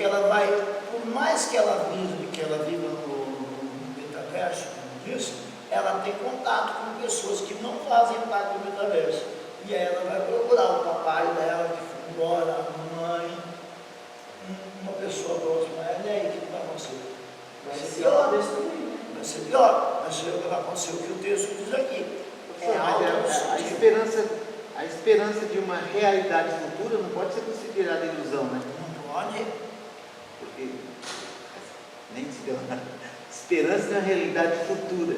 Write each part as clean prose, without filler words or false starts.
ela vai, por mais que ela viva no metaverso, como disse, ela tem contato com pessoas que não fazem parte do metaverso. E aí ela vai procurar o papai dela, que foi embora, a mãe, uma pessoa próxima a ela, e aí o que vai acontecer? Vai ser pior. Vai ser pior. Vai ser o que vai acontecer, o que o texto diz aqui. A esperança de uma realidade futura não pode ser considerada ilusão, né? Não pode. Porque nem se deu nada. Esperança de uma realidade futura.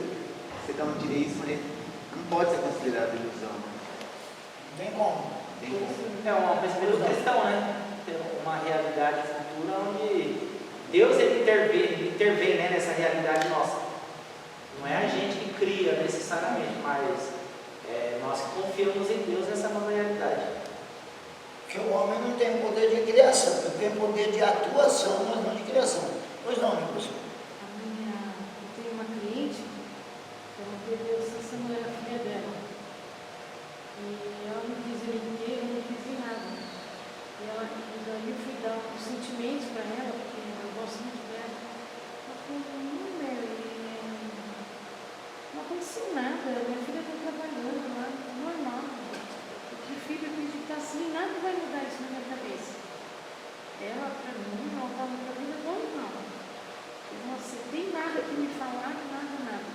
Você dá um direito, mas não pode ser considerada ilusão. Né? Não tem como. É uma perspectiva cristã, né? Tem uma realidade futura onde Deus ele intervém, né, nessa realidade nossa. Não é a gente que cria necessariamente, mas nós que confiamos em Deus nessa nova realidade. Porque o homem não tem poder de criação, ele tem poder de atuação, mas não de criação. Pois não, meu professor? Eu tenho uma cliente, ela perdeu essa semana a filha dela. E ela não quis ir inteira, não quis ir nada. E daí eu fui dar uns sentimentos para ela, porque eu gosto muito dela. Ela falou, não, Mary, não aconteceu nada, minha filha está trabalhando lá, normal. Eu prefiro acreditar assim, nada vai mudar isso na minha cabeça. Ela, para mim, ela estava para a vida normal. Nossa, tem nada que me falar, nada.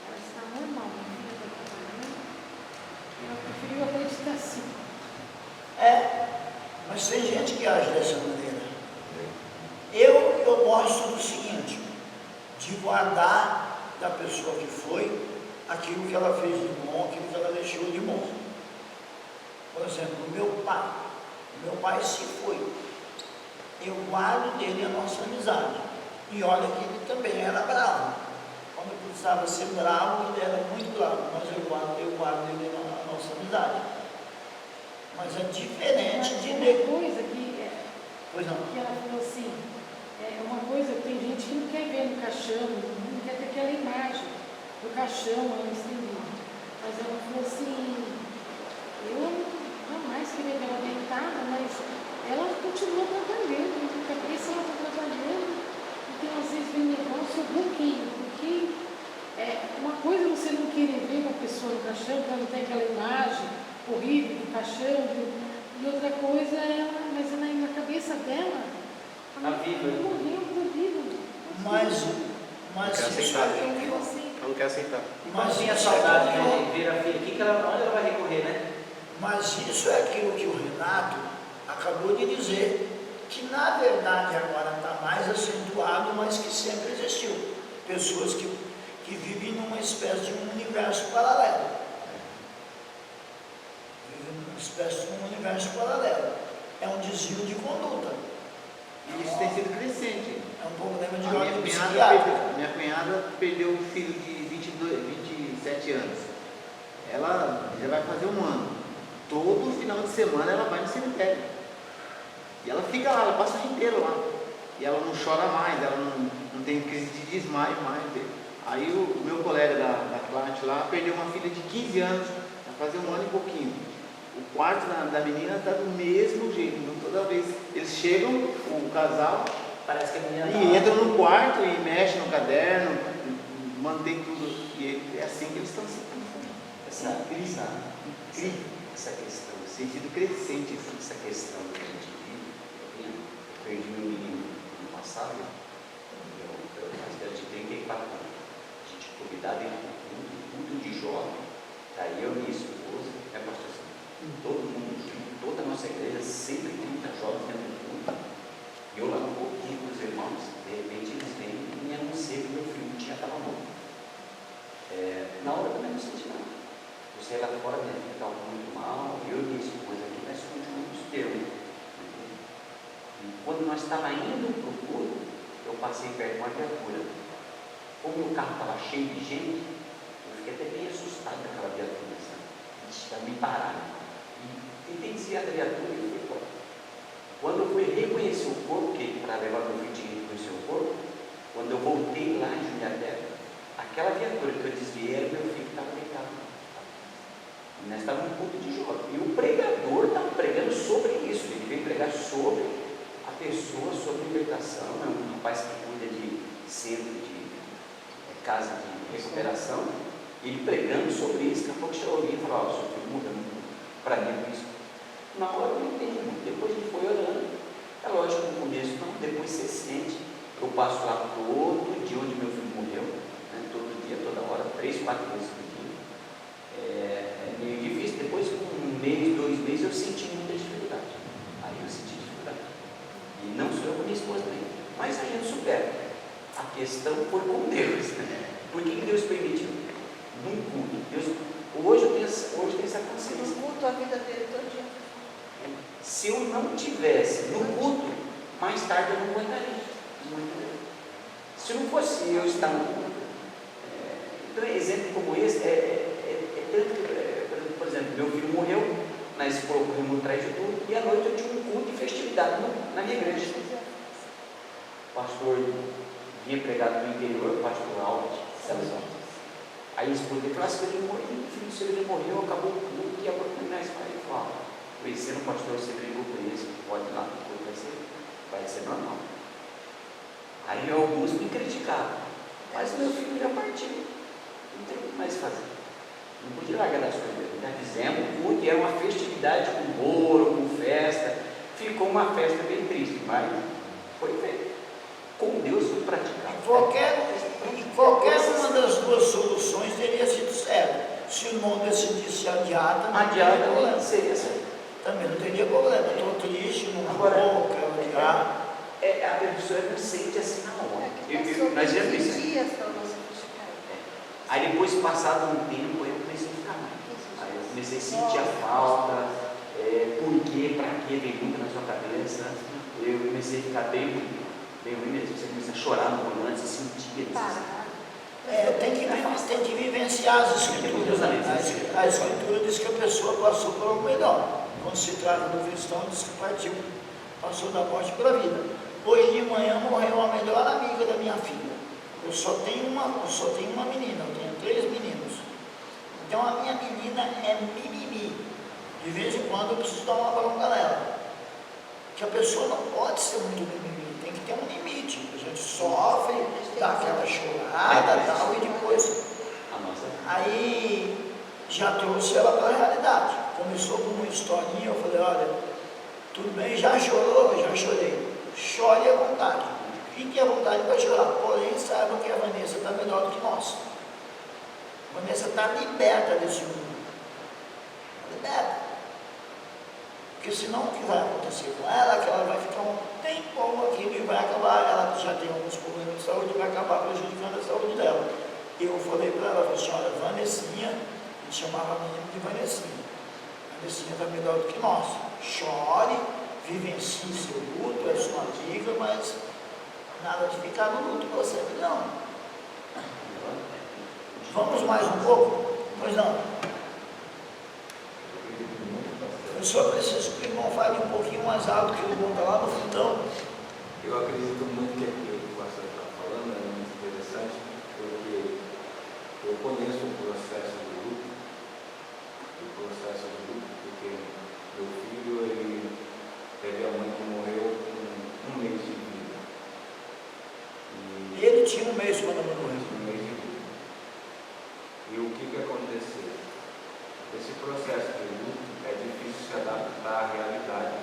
Ela está normal, minha filha está trabalhando. Ela preferiu acreditar assim. Mas tem gente que age dessa maneira. Eu gosto do seguinte, de guardar da pessoa que foi aquilo que ela fez de bom, aquilo que ela deixou de bom. Por exemplo, meu pai se foi. Eu guardo dele a nossa amizade. E olha que ele também era bravo. Quando precisava ser bravo, ele era muito bravo, mas eu guardo dele a nossa amizade. Mas é diferente de uma coisa Pois não. que ela falou assim, uma coisa que tem gente que não quer ver no caixão, não quer ter aquela imagem do caixão, ela estendida. Mas ela falou assim, eu jamais queria ver ela deitada, mas ela continua trabalhando, na cabeça ela está trabalhando, então às vezes vem negócio bloqueio, porque uma coisa é você não querer ver uma pessoa no caixão, que ela não tem aquela imagem horrível do caixão, e outra coisa é mas na cabeça dela, A vida. Ela morreu da vida. Mas isso Eu não quer aceitar. Mas tinha saudade de ver a filha aqui, onde ela vai recorrer, né? Mas isso é aquilo que o Renato acabou de dizer, que na verdade agora está mais acentuado, mas que sempre existiu. Pessoas que vivem numa espécie de um universo paralelo. Vivem numa espécie de um universo paralelo. É um desvio de conduta. E isso tem sido crescente. É um problema de A ordem psiquiátrica. minha cunhada perdeu um filho de 27 anos. Ela já vai fazer 1 ano. Todo final de semana ela vai no cemitério. E ela fica lá, ela passa o dia inteiro lá. E ela não chora mais, ela não tem crise de desmaio mais. Aí o meu colega da classe lá perdeu uma filha de 15 anos, vai fazer 1 ano e pouquinho. O quarto da menina está do mesmo jeito. Então, toda vez eles chegam, o casal, Parece que a menina e entram no quarto e mexem no caderno, mantém tudo. E é assim que eles estão se Essa questão, tem sido crescente. essa questão que a gente vive, eu perdi um menino no passado, eu de 34 anos. A gente convidava ele para culto de jovem, daí eu e minha esposa, pastor assim, todo mundo junto, toda a nossa igreja, sempre 30 jovens dentro do culto. E eu lá um pouquinho com os irmãos, de repente eles vêm e me anunciam que meu filho tinha estava morto. Na hora eu também não senti nada. Eu saí lá fora, minha filha estava muito mal, eu e minha esposa aqui, nós continuamos termos. E quando nós estávamos indo para o culto, eu passei perto de uma viatura. Como o carro estava cheio de gente, eu fiquei até bem assustado com aquela viatura, sabe? Vai me parar. E tentei desviar da viatura e fui embora. Quando eu fui reconhecer o corpo, para levar meu filho de reconhecer o corpo, quando eu voltei lá em Juliaté, aquela viatura que eu desviei era meu filho que estava deitado. E nós estávamos no culto de jovem. E o pregador estava pregando sobre isso. Ele veio pregar sobre a pessoa, recuperação, é um rapaz que cuida de centro de casa de recuperação, ele pregando sobre isso, daqui a pouco chegou alguém e falou, ó, seu filho morreu para mim isso. Na hora eu não entendi muito, depois ele foi orando, é lógico, no começo não, depois você sente, eu passo lá todo dia onde meu filho morreu, né, todo dia, toda hora, 3, 4 vezes por dia, é meio difícil, depois com 1 mês, 2 meses eu senti muita dificuldade, aí eu senti dificuldade, e não sou eu com minha esposa nem, mas a gente supera, a questão foi com Deus, né? Por que Deus permitiu? Num culto, Deus, hoje eu tenho essa consciência. No culto a vida dele todo dia. Se eu não tivesse no culto, mais tarde eu não aguentaria. Se não fosse eu estar no culto, então exemplo como esse é tanto que, por exemplo, meu filho morreu na escola, corremos atrás de tudo, e à noite eu tinha um culto e festividade na minha igreja. O pastor vinha pregado no interior, o pastor Albert, aí a esposa dele falou assim, ele morreu, filho do Senhor, ele morreu, acabou o culto, e agora terminar isso para ele. Falou, conhecendo o pastor, você brigou com ele, pode ir lá, vai ser normal. Aí alguns me criticavam, mas meu filho já partiu, não tem o que mais fazer. Não podia largar das coisas. Já fizemos o culto, era uma festividade com bolo, com festa, ficou uma festa bem triste, mas foi feito. Com Deus foi praticado. Qualquer uma das duas soluções teria sido certa. Se o irmão decidisse adiar, também não teria problema. Estou triste, não vou, quero adiar. A pessoa não sente assim na hora. Nós já vimos isso. Aí depois, passado um tempo, eu comecei a ficar mais. Aí eu comecei a sentir a falta, por quê, para quê, vem muito na sua cabeça. Eu comecei a ficar bem ruim mesmo. Você começa a chorar no volante, você sentia. Tem que vivenciar as escrituras. A escritura diz que a pessoa passou por algo melhor. Quando se trata do cristão, diz que passou da morte para a vida. Hoje de manhã morreu a melhor amiga da minha filha. Eu só tenho uma menina, eu tenho 3 meninos. Então a minha menina é mimimi. De vez em quando eu preciso dar uma bronca nela. Que a pessoa não pode ser muito mimimi, tem que ter um limite. A gente sofre, dá aquela chorada e tal, e depois. Aí já trouxe ela para a realidade. Começou com uma historinha, eu falei, olha, tudo bem, já chorou? Já chorei. Chore à vontade. Fique à vontade para chorar. Porém, saibam que a Vanessa está melhor do que nós. A Vanessa está liberta desse mundo. Liberta. Porque senão o que vai acontecer com ela é que ela vai ficar um tempão aqui e vai acabar. Ela já tem alguns problemas de saúde e vai acabar prejudicando a saúde dela. Eu falei para ela, falei assim, olha, Vanessinha, a gente chamava a menina de Vanessinha. Vanessinha está melhor do que nós. Chore, vivencie seu luto, é sua dica, mas nada de ficar no luto para sempre, não. Vamos mais um pouco? Pois não. Eu só preciso que o irmão fale um pouquinho mais alto, que o irmão está lá no fundão. Eu acredito muito que aquilo que o pastor está falando é muito interessante, porque eu conheço o processo de luto, porque meu filho, ele teve a mãe que morreu com 1 mês de vida. E ele tinha 1 mês quando a mãe morreu. 1 mês de vida. E o que aconteceu? Esse processo de luto é difícil se adaptar à realidade.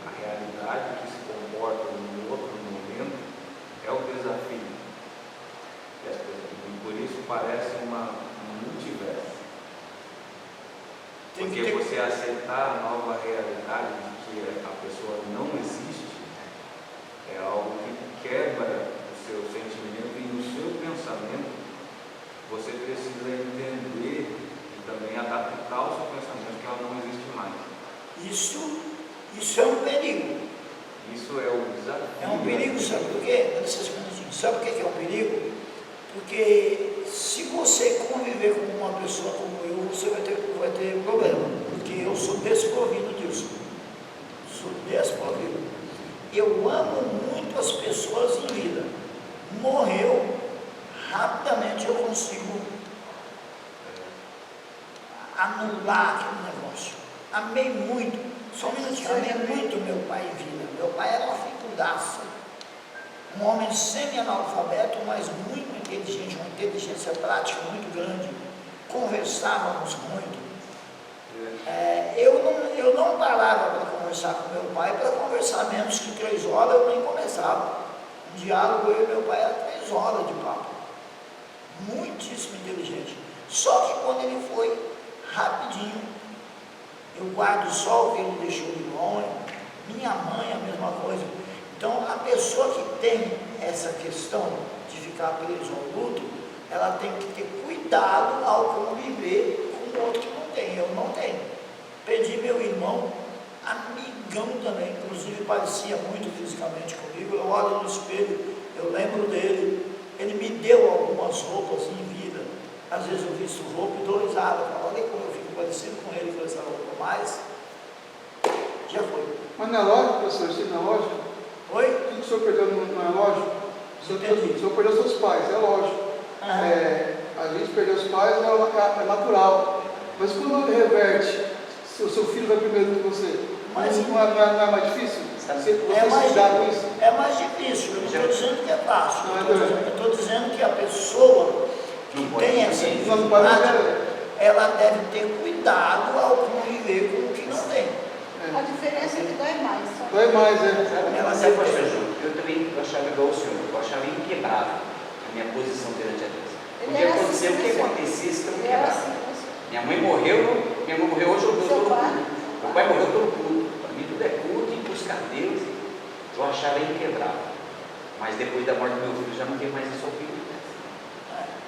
A realidade que se comporta no outro momento é o desafio. E por isso parece uma multiverso. Porque você aceitar a nova realidade de que a pessoa não existe é algo que quebra o seu sentimento e no seu pensamento você precisa entender e também adaptar o seu pensamento que ela não existe mais. Isso é um perigo. Isso é o desafio. É um perigo, sabe por quê? Sabe por que é um perigo? Porque se você conviver com uma pessoa como eu, você vai ter problema. Porque eu sou desprovido disso. Sou desprovido. Eu amo muito as pessoas em vida. Morreu, rapidamente eu consigo anular aquele negócio. Amei muito, Só um minutinho, amei muito meu pai em vida. Meu pai era uma figuraça. Um homem semi-analfabeto, mas muito inteligente, uma inteligência prática muito grande. Conversávamos muito. Eu não parava para conversar com meu pai, para conversar menos que 3 horas eu nem começava. Um diálogo eu e meu pai era 3 horas de papo. Muitíssimo inteligente. Só que quando ele foi, rapidinho, eu guardo só o que ele deixou de bom. Minha mãe, a mesma coisa. Então, a pessoa que tem essa questão de ficar preso ao luto, ela tem que ter cuidado ao conviver com o outro que não tem. Eu não tenho. Perdi meu irmão, amigão também, inclusive parecia muito fisicamente comigo. Eu olho no espelho, eu lembro dele. Ele me deu algumas roupas em vida. Às vezes eu visto roupa e dou risada. Olha como eu fico parecido com ele com essa roupa, mas já foi. Mas não é lógico, professor, isso não é lógico? Oi? Tudo que o senhor perdeu não é lógico? O senhor perdeu seus pais, é lógico. A gente perder os pais é natural. Mas quando reverte, se o seu filho vai primeiro que você, mas não é mais difícil? Você lidar com isso? É mais difícil, eu não estou dizendo que é fácil. Eu estou dizendo que a pessoa que tem essa dificuldade, ela deve ter cuidado ao conviver com o que não tem. A diferença é que dói mais. Dói mais, Ela Sabe, deve pastor ter. Júnior, eu também achava igual o senhor, eu achava inquebrável a minha posição perante a Deus. Ele Podia era acontecer assim, o que né, acontecesse, que eu não Ele era quebrava. assim, Minha mãe morreu hoje, eu dou Seu todo pai? culto. Meu pai morreu todo culto. Para mim tudo é culto e buscar Deus. Eu achava inquebrável. Mas depois da morte do meu filho, já não tem mais essa opinião.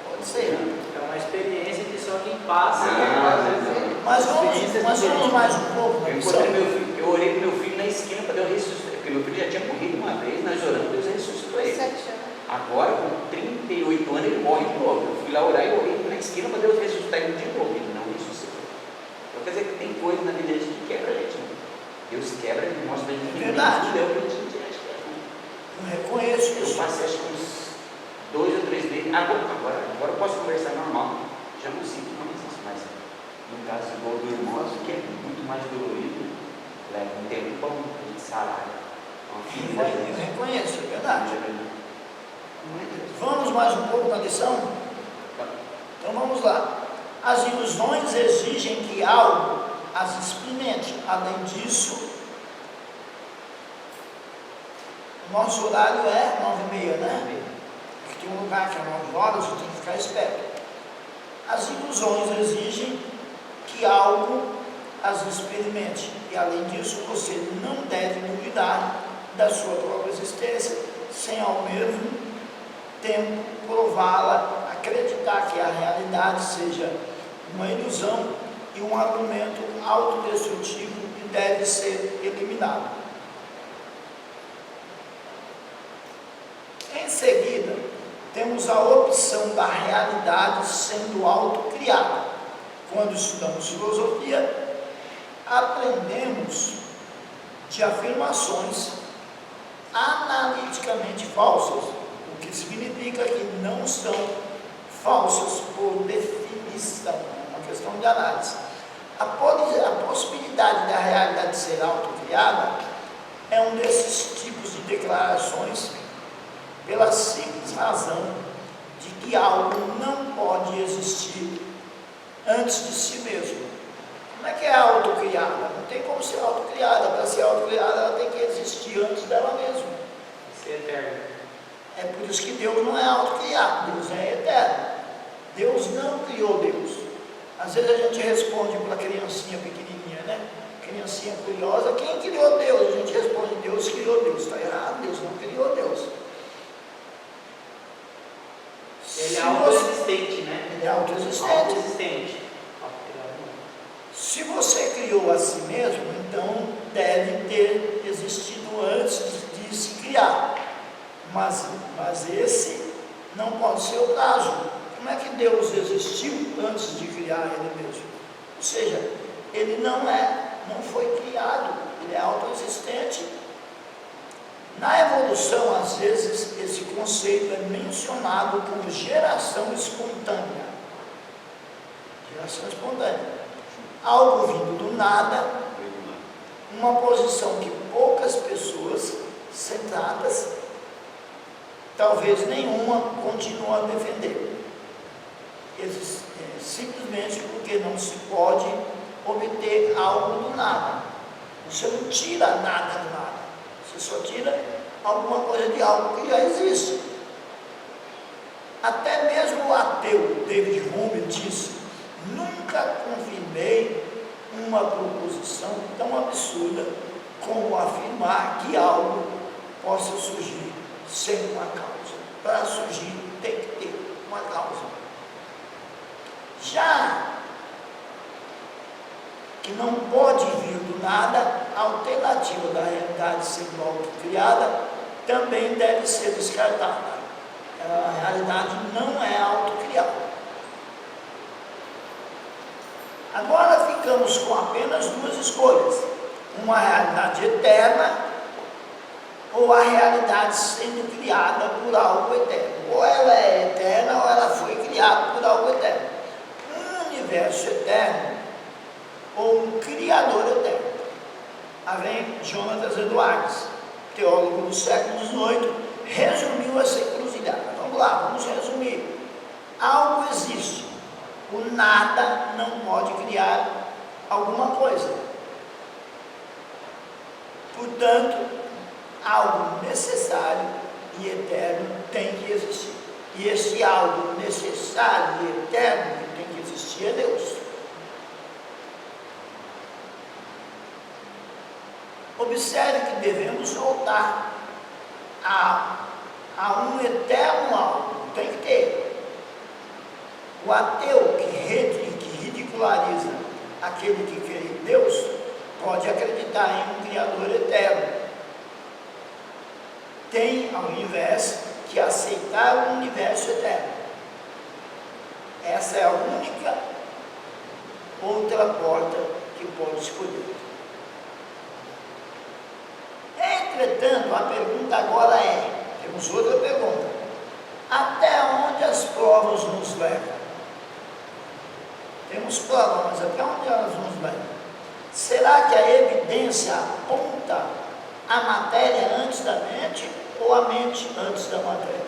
Pode ser. É uma experiência que só quem passa. Mas vamos mais um pouco na Eu missão. encontrei meu filho, eu orei para meu filho na esquina para Deus ressuscitar. Porque meu filho já tinha morrido uma vez, nós oramos, Deus ressuscitou ele. 7 anos. Agora, com 38 anos, ele morre de novo. Eu fui lá orar e orei na esquina para Deus ressuscitar ele de novo. Ele não ressuscitou. Então, quer dizer que tem coisa na vida que quebra a gente. Deus quebra e mostra a gente que Verdade. não deu para a gente acha que é bom. Eu reconheço Eu isso. passei acho que uns 2 ou 3 meses. Agora eu posso conversar normal. Já não sinto mais isso, mas no caso do irmão, isso que é muito mais dolorido. Leva um tempão a gente sarar. Eu reconheço, é verdade. Vamos mais um pouco na lição? Então vamos lá. As ilusões exigem que algo as experimente. Além disso, o nosso horário é 9h30, né? Porque tem um lugar que é 9 horas, você tem que ficar esperto. As ilusões exigem que algo as experimente. E além disso, você não deve duvidar da sua própria existência, sem ao mesmo tempo prová-la, acreditar que a realidade seja uma ilusão e um argumento autodestrutivo que deve ser eliminado. Em seguida, temos a opção da realidade sendo autocriada. Quando estudamos filosofia, aprendemos de afirmações analiticamente falsas, o que significa que não são falsas por definição, é uma questão de análise. A possibilidade da realidade ser autocriada é um desses tipos de declarações pela simples razão de que algo não pode existir antes de si mesmo. Como é que é autocriada? Não tem como ser autocriada. Para ser autocriada, ela tem que existir antes dela mesma. Ser eterno. É por isso que Deus não é autocriado, Deus é eterno. Deus não criou Deus. Às vezes a gente responde para a criancinha pequenininha, né? Criancinha curiosa, quem criou Deus? A gente responde, Deus criou Deus. Está errado, Deus não criou Deus. Ele é autoexistente, né? Ele é autoexistente. Autoexistente. Se você criou a si mesmo, então deve ter existido antes de se criar. Mas esse não pode ser o caso. Como é que Deus existiu antes de criar Ele mesmo? Ou seja, Ele não foi criado, Ele é autoexistente. Na evolução, às vezes, esse conceito é mencionado como geração espontânea. Geração espontânea. Algo vindo do nada uma posição que poucas pessoas sentadas, talvez nenhuma, continuam a defender. Simplesmente porque não se pode obter algo do nada. Você não tira nada do nada, você só tira alguma coisa de algo que já existe. Até mesmo o ateu David Hume disse: nunca confirmei uma proposição tão absurda como afirmar que algo possa surgir sem uma causa. Para surgir tem que ter uma causa. Já que não pode vir do nada, a alternativa da realidade sendo autocriada também deve ser descartada. A realidade não é autocriada. Agora ficamos com apenas duas escolhas: uma realidade eterna ou a realidade sendo criada por algo eterno. Ou ela é eterna ou ela foi criada por algo eterno. Um universo eterno ou um criador eterno. Aí vem Jonathan Edwards, teólogo do século XVIII, resumiu essa encruzilhada. Vamos lá, vamos resumir. Algo existe. O nada não pode criar alguma coisa. Portanto, algo necessário e eterno tem que existir. E esse algo necessário e eterno que tem que existir é Deus. Observe que devemos voltar a um eterno algo. Tem que ter. O ateu que ridiculariza aquele que crê em Deus pode acreditar em um Criador eterno. Tem, ao invés, que aceitar o universo eterno. Essa é a única outra porta que pode escolher. Entretanto, a pergunta agora é, temos outra pergunta: até onde as provas nos levam? Temos provas, mas até onde elas nos levam? Será que a evidência aponta a matéria antes da mente ou a mente antes da matéria?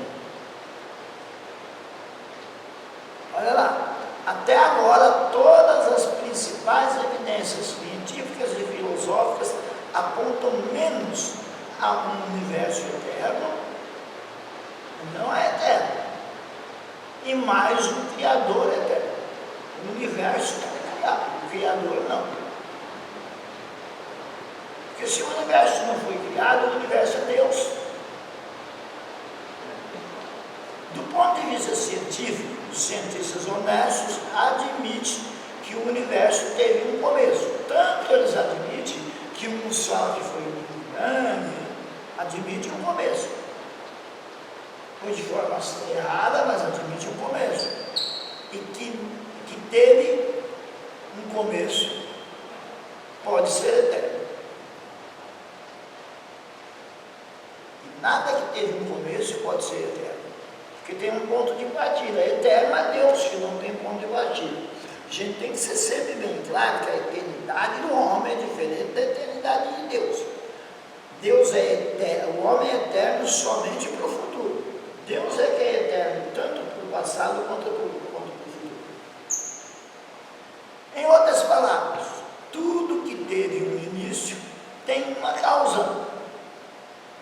Olha lá, até agora todas as principais evidências científicas e filosóficas apontam menos a um universo eterno, não é eterno, e mais um Criador eterno. O universo é criado, o Criador não. Porque se o universo não foi criado, o universo é Deus. Do ponto de vista científico, os cientistas honestos admitem que o universo teve um começo. Tanto eles admitem que um sol que foi muito grande, admite um começo. Foi de forma errada, mas admite um começo. E que teve um começo, pode ser eterno. E nada que teve um começo pode ser eterno. Porque tem um ponto de partida. Eterno é Deus, que não tem ponto de partida. A gente tem que ser sempre bem claro que a eternidade do homem é diferente da eternidade de Deus. Deus é eterno, o homem é eterno somente para o futuro. Deus é que é eterno, tanto para o passado quanto para o futuro. Em outras palavras, tudo que teve um início tem uma causa.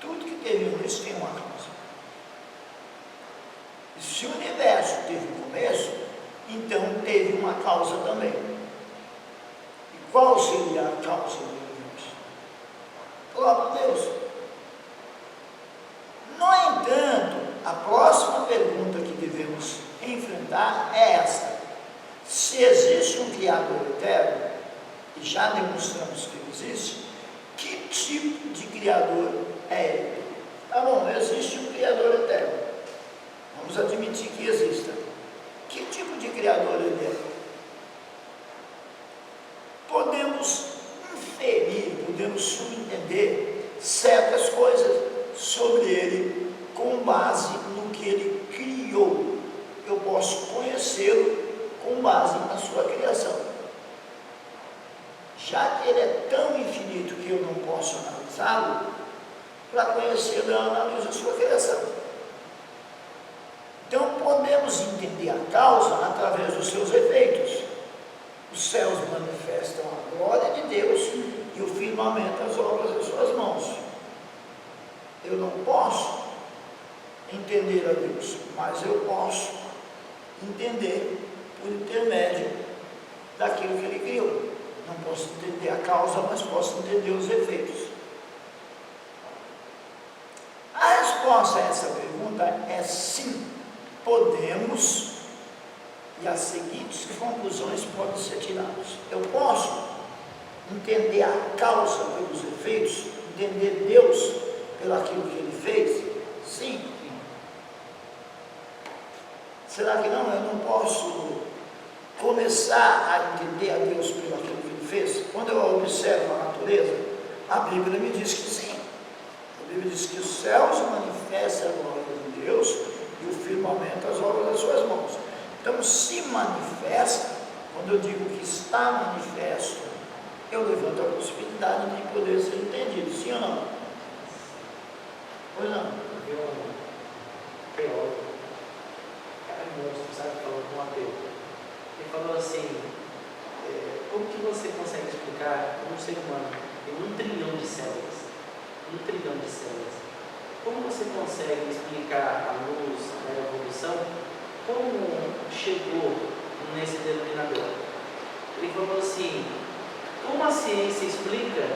Tudo que teve um início tem uma causa. E se o universo teve um começo, então teve uma causa também. E qual seria a causa do universo? O próprio Deus. No entanto, a próxima pergunta que devemos enfrentar é esta: se existe um Criador eterno, e já demonstramos que existe, que tipo de Criador é ele? Tá bom, existe um Criador eterno. Vamos admitir que exista. Que tipo de Criador ele é? Podemos inferir, podemos subentender certas coisas sobre ele com base no que ele criou. Eu posso conhecê-lo com base na sua criação. já que ele é tão infinito que eu não posso analisá-lo, para conhecê-lo eu analiso a sua criação. Então podemos entender a causa através dos seus efeitos. Os céus manifestam a glória de Deus e o firmamento as obras das suas mãos. Eu não posso entender a Deus, mas eu posso entender por intermédio daquilo que Ele criou. Não posso entender a causa, mas posso entender os efeitos. A resposta a essa pergunta é sim, podemos, e as seguintes conclusões podem ser tiradas. Eu posso entender a causa pelos efeitos, entender Deus pelo aquilo que Ele fez? Sim. Será que não? Eu não posso começar a entender a Deus pelo aquilo que Ele fez? Quando eu observo a natureza, a Bíblia me diz que sim. A Bíblia diz que os céus manifestam a glória de Deus e o firmamento as obras das suas mãos. Então, se manifesta, quando eu digo que está manifesto, eu levanto a possibilidade de poder ser entendido, sim ou não? Pois não? Eu vi um teólogo, cara monstro, sabe, falando com um ateu. Ele falou assim, como que você consegue explicar um ser humano tem 1 trilhão de células? 1 trilhão de células. Como você consegue explicar à luz da evolução como chegou nesse denominador? Ele falou assim, como a ciência explica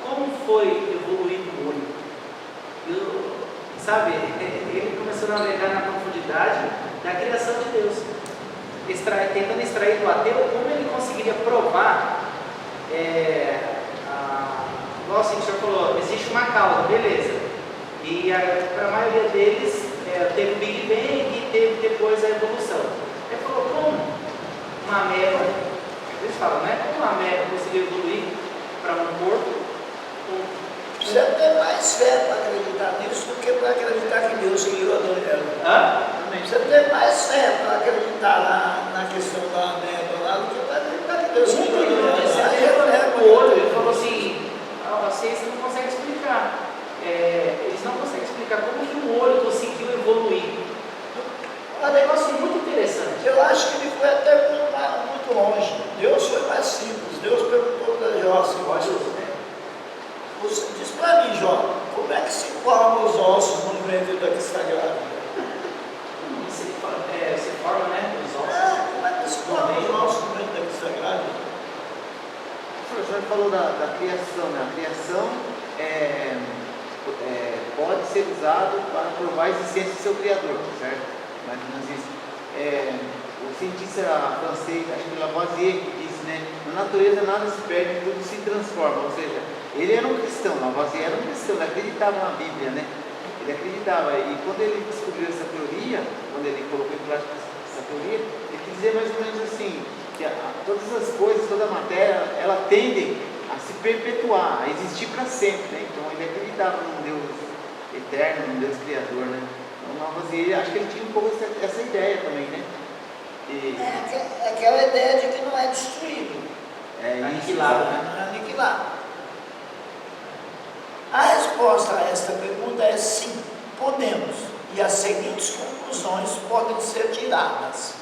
como foi evoluído o olho? Sabe, ele começou a navegar na profundidade da criação de Deus, tentando extrair do ateu como ele conseguiria provar, igual assim, o senhor falou, existe uma causa, beleza, e para a maioria deles teve o Big Bang e teve depois a evolução. Ele falou, como uma ameba, eles falam, né? Como uma ameba conseguiu evoluir para um corpo? Você tem mais fé para acreditar nisso do que para acreditar que Deus criou a Daniela. Você tem mais fé para acreditar na questão da ameba lá do que para acreditar que Deus criou a Daniela. Ele falou assim, a ciência não consegue explicar. Eles não conseguem explicar como que um olho conseguiu evoluir. É um negócio muito interessante. Eu acho que ele foi até muito longe. Deus foi mais simples. Deus perguntou para Jó assim, você diz para mim, Jó, como é que se formam os ossos no ventre da que está grávida? Se forma, né? Os ossos. Como é que se formam os ossos no ventre da que está grávida? O senhor falou da criação, né? A criação pode ser usado para provar a existência do seu criador, certo? Mas não existe. O cientista francês, acho que Lavoisier, disse, né? Na natureza nada se perde, tudo se transforma. Ou seja, ele era um cristão, Lavoisier era um cristão, ele acreditava na Bíblia, né? Ele acreditava. E quando ele descobriu essa teoria, quando ele colocou em prática essa teoria, ele quis dizer mais ou menos assim, que todas as coisas, toda a matéria, ela tende a se perpetuar, a existir para sempre, né? Então ele acreditava num Deus eterno, num Deus criador, né? Então Lavoisier, acho que ele tinha um pouco essa ideia também, né? É aquela ideia de que não é destruído, Aniquilado, né? não é aniquilado. A resposta a esta pergunta é sim, podemos, e as seguintes conclusões podem ser tiradas.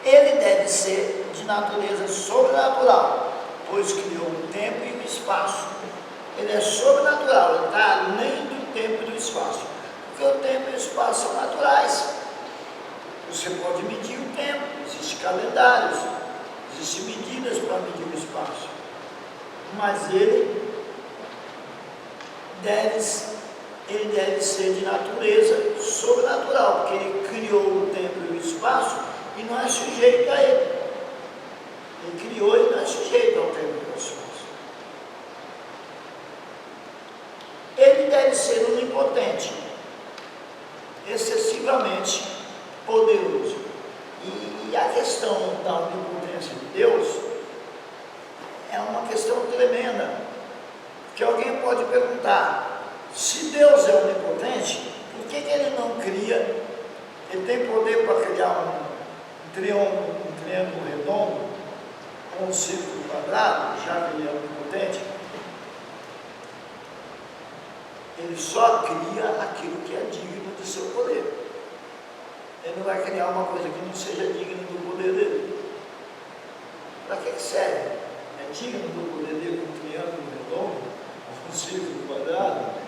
Ele deve ser de natureza sobrenatural, pois criou o tempo e o espaço. Ele é sobrenatural, ele está além do tempo e do espaço, porque o tempo e o espaço são naturais. Você pode medir o tempo, existem calendários, existem medidas para medir o espaço, mas ele deve ser de natureza sobrenatural, porque ele criou o tempo e o espaço e não é sujeito a ele. Ele criou e não é sujeito ao tempo e ao espaço. Ele deve ser onipotente, excessivamente poderoso. E a questão da onipotência de Deus é uma questão tremenda, que alguém pode perguntar, se Deus é onipotente, por que ele não cria? Ele tem poder para criar um triângulo redondo ou um círculo quadrado, já que ele é onipotente, ele só cria aquilo que é digno do seu poder. Ele não vai criar uma coisa que não seja digna do poder dele. Para que serve? É digno do poder dele um triângulo redondo, um círculo quadrado?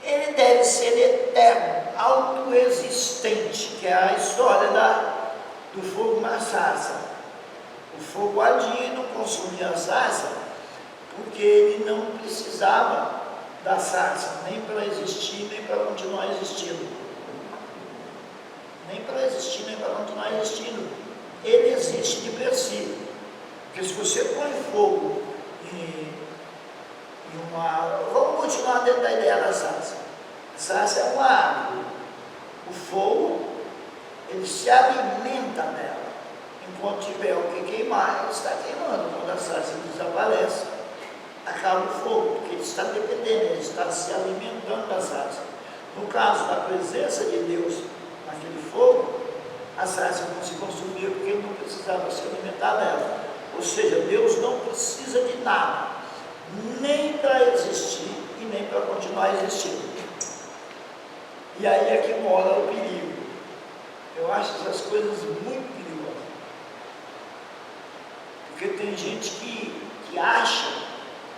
Ele deve ser eterno, autoexistente, que é a história do fogo na sarça. O fogo ardia e não consumia a sarça, porque ele não precisava da sarça, nem para existir, nem para continuar existindo. Nem para existir, nem para continuar existindo. Ele existe de per si. Porque se você põe fogo em uma... Vamos continuar dentro da ideia da sarça. A sarça é uma árvore. O fogo, ele se alimenta dela. Enquanto tiver o que queimar, ele está queimando. Quando a sarça desaparece, acaba o fogo, porque ele está dependendo, ele está se alimentando da sarça. No caso da presença de Deus naquele fogo, a sarça não se consumia porque ele não precisava se alimentar dela. Ou seja, Deus não precisa de nada, nem para existir e nem para continuar existindo. E aí é que mora o perigo. Eu acho essas coisas muito perigosas. Porque tem gente que acha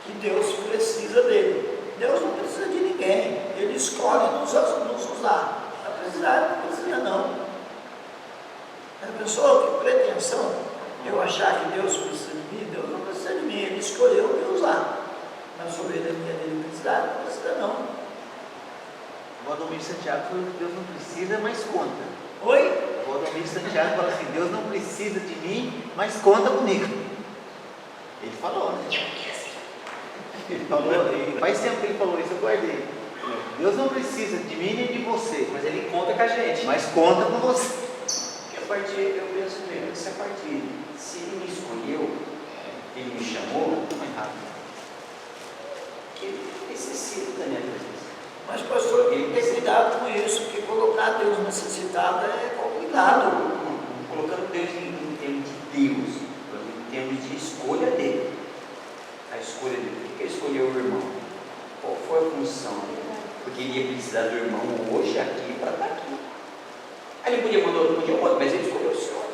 que Deus precisa dele. Deus não precisa de ninguém. Ele escolhe nos usar. Não precisa não. A pessoa, que pretensão, eu achar que Deus precisa de mim, Deus não precisa de mim. Ele escolheu me usar. Na soberania dele não precisa não. O Valdomiro Santiago falou que Deus não precisa, mas conta. Oi? O Valdomiro Santiago falou assim: Deus não precisa de mim, mas conta comigo. Ele falou, né? Ele falou, e faz tempo que ele falou isso, eu guardei. Deus não precisa de mim nem de você, Mas ele conta com a gente. mas conta com você. Porque a partir, eu penso mesmo, que se a partir, se ele me escolheu, ele me chamou, não é errado. Que ele necessita da minha presença. Mas, pastor, tem que ter cuidado com isso, porque colocar Deus necessitado é complicado. Colocando Deus em termos de Deus, em termos de escolha dele. A escolha dele. Por que ele escolheu o irmão? Qual foi a função dele? Porque ele ia precisar do irmão hoje aqui para estar aqui. Aí ele podia mandar outro, mas ele escolheu o Senhor.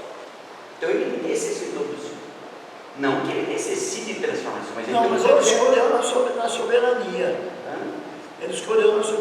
Então ele necessitou do Senhor. Não que ele necessite de transformação, mas ele Não, mas ele escolheu na soberania. Ele escolheu na soberania.